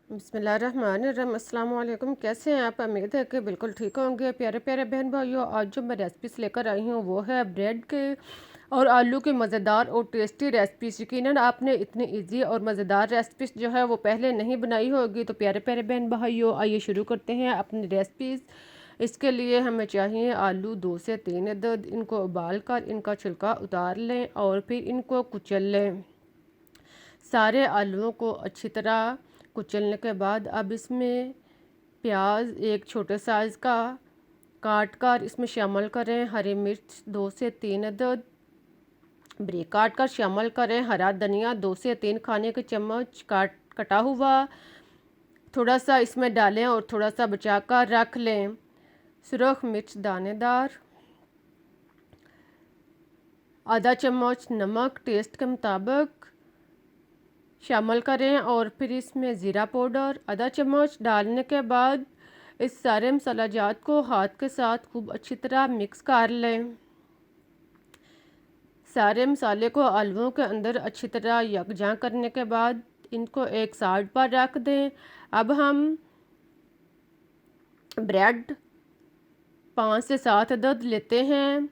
बिस्मिल्लाहिर्रहमानिर्रहीम। अस्सलाम वालेकुम। कैसे हैं आप? उम्मीद है कि बिल्कुल ठीक होंगे। प्यारे प्यारे बहन भाइयों, आज जो मैं रेसिपीस लेकर आई हूँ वो है ब्रेड के और आलू की मज़ेदार और टेस्टी रेसिपीज। यकीनन आपने इतनी इजी और मज़ेदार रेसिपीज जो है वो पहले नहीं बनाई होगी। तो प्यारे प्यारे बहन भाइयों, आइए शुरू करते हैं अपनी रेसिपीज़। इसके लिए हमें चाहिए आलू 2 से 3 अदद। इनको उबाल कर इनका छिलका उतार लें और फिर इनको कुचल लें। सारे आलूओं को अच्छी तरह कुचलने के बाद अब इसमें प्याज एक छोटे साइज़ का काट कर इसमें शामिल करें। हरी मिर्च 2 से 3 अदद बारीक काट कर शामिल करें। हरा धनिया 2 से 3 खाने के चम्मच कटा हुआ थोड़ा सा इसमें डालें और थोड़ा सा बचा कर रख लें। सुरख मिर्च दानेदार, आधा चम्मच नमक टेस्ट के मुताबिक शामिल करें और फिर इसमें ज़ीरा पाउडर आधा चम्मच डालने के बाद इस सारे मसाला जात को हाथ के साथ खूब अच्छी तरह मिक्स कर लें। सारे मसाले को आलूओं के अंदर अच्छी तरह यकजा करने के बाद इनको एक साइड पर रख दें। अब हम ब्रेड 5 से 7 अदद लेते हैं।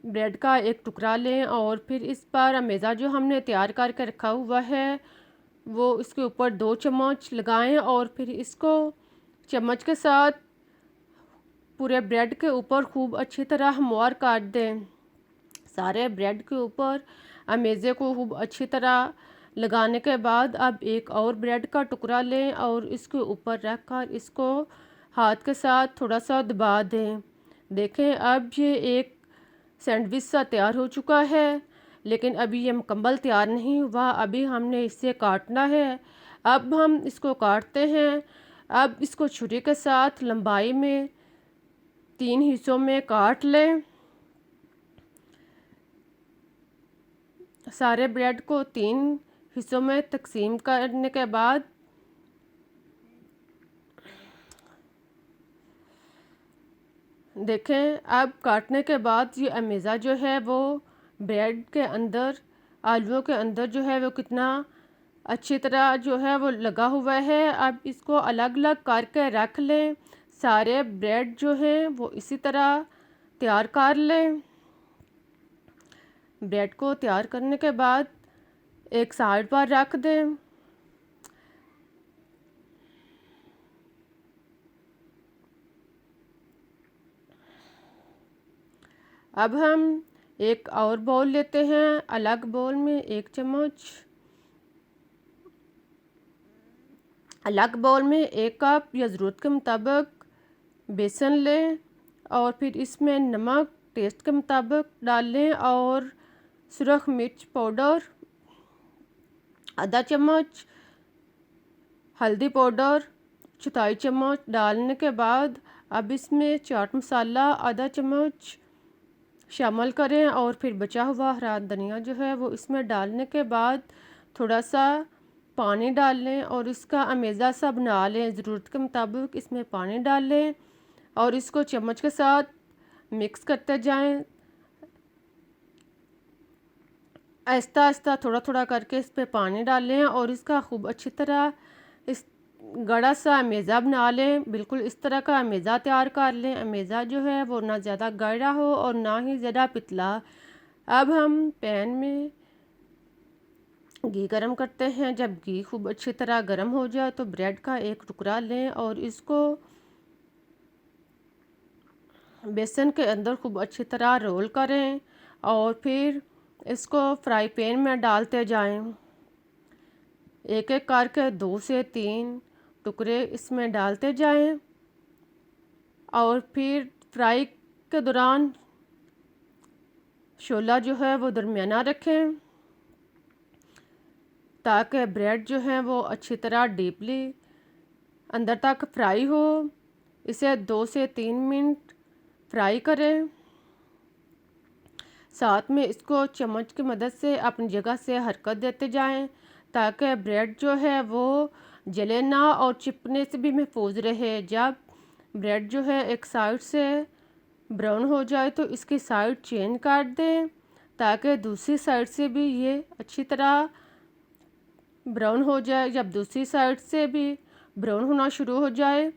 ब्रेड का एक टुकड़ा लें और फिर इस पर अमेज़ा जो हमने तैयार करके रखा हुआ है वो इसके ऊपर 2 चम्मच लगाएं और फिर इसको चम्मच के साथ पूरे ब्रेड के ऊपर खूब अच्छी तरह हमवार काट दें। सारे ब्रेड के ऊपर अमेज़े को खूब अच्छी तरह लगाने के बाद अब एक और ब्रेड का टुकड़ा लें और इसके ऊपर रख कर इसको हाथ के साथ थोड़ा सा दबा दें। देखें अब ये एक सैंडविच सा तैयार हो चुका है, लेकिन अभी ये मुकम्मल तैयार नहीं हुआ। अभी हमने इसे काटना है। अब हम इसको काटते हैं। अब इसको छुरी के साथ लंबाई में 3 हिस्सों में काट लें। सारे ब्रेड को 3 हिस्सों में तकसीम करने के बाद देखें अब काटने के बाद ये अमेज़ा जो है वो ब्रेड के अंदर आलूओं के अंदर जो है वो कितना अच्छी तरह जो है वो लगा हुआ है। अब इसको अलग अलग करके रख लें। सारे ब्रेड जो हैं वो इसी तरह तैयार कर लें। ब्रेड को तैयार करने के बाद एक साइड पर रख दें। अब हम एक और बाउल लेते हैं। अलग बाउल में 1 चम्मच, अलग बाउल में 1 कप या ज़रूरत के मुताबिक बेसन लें और फिर इसमें नमक टेस्ट के मुताबिक डाल लें और सुरख मिर्च पाउडर आधा चम्मच, हल्दी पाउडर 1/4 चम्मच डालने के बाद अब इसमें चाट मसाला आधा चम्मच शामिल करें और फिर बचा हुआ हरा धनिया जो है वो इसमें डालने के बाद थोड़ा सा पानी डाल लें और इसका अमेज़ा सा बना लें। ज़रूरत के मुताबिक इसमें पानी डाल लें और इसको चम्मच के साथ मिक्स करते जाएं। आहिस्ता आहिस्ता थोड़ा थोड़ा करके इस पर पानी डालें और इसका खूब अच्छी तरह इस गड़ा सा अमेज़ा बना लें। बिल्कुल इस तरह का अमेज़ा तैयार कर लें। अमेज़ा जो है वो ना ज़्यादा गाढ़ा हो और ना ही ज़्यादा पतला। अब हम पैन में घी गरम करते हैं। जब घी खूब अच्छी तरह गरम हो जाए तो ब्रेड का एक टुकड़ा लें और इसको बेसन के अंदर खूब अच्छी तरह रोल करें और फिर इसको फ्राई पैन में डालते जाएं। एक एक करके 2 से 3 टुकड़े इसमें डालते जाएं और फिर फ्राई के दौरान शोला जो है वो दरमियाना रखें ताकि ब्रेड जो है वो अच्छी तरह डीपली अंदर तक फ्राई हो। इसे 2 से 3 मिनट फ्राई करें। साथ में इसको चम्मच की मदद से अपनी जगह से हरकत देते जाएं ताकि ब्रेड जो है वो जले ना और चिपकने से भी महफूज रहे। जब ब्रेड जो है एक साइड से ब्राउन हो जाए तो इसकी साइड चेंज कर दें ताकि दूसरी साइड से भी ये अच्छी तरह ब्राउन हो जाए, जब दूसरी साइड से भी ब्राउन होना शुरू हो जाए,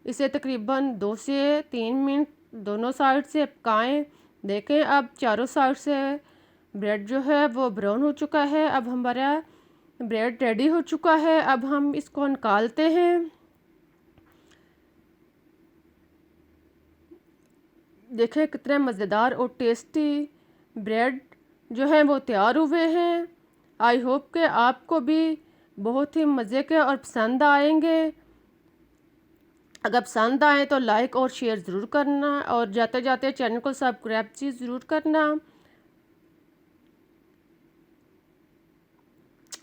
इसे तकरीबन 2 से 3 मिनट दोनों साइड से पकाएं। देखें अब चारों साइड से ब्रेड जो है वो ब्राउन हो चुका है। अब हमारा ब्रेड रेडी हो चुका है। अब हम इसको निकालते हैं। देखें कितने मज़ेदार और टेस्टी ब्रेड जो है वो तैयार हुए हैं। आई होप कि आपको भी बहुत ही मज़े के और पसंद आएंगे। अगर पसंद आए तो लाइक और शेयर ज़रूर करना और जाते जाते चैनल को सब्सक्राइब ज़रूर करना।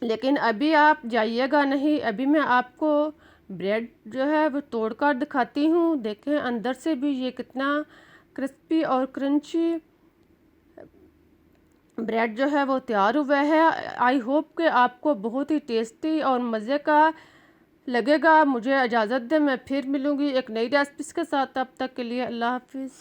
लेकिन अभी आप जाइएगा नहीं, अभी मैं आपको ब्रेड जो है वो तोड़कर दिखाती हूँ। देखें अंदर से भी ये कितना क्रिस्पी और क्रंची ब्रेड जो है वो तैयार हुआ है। आई होप कि आपको बहुत ही टेस्टी और मज़े का लगेगा। मुझे इजाज़त दें, मैं फिर मिलूँगी एक नई रेसिपी के साथ। तब तक के लिए अल्लाह हाफिज़।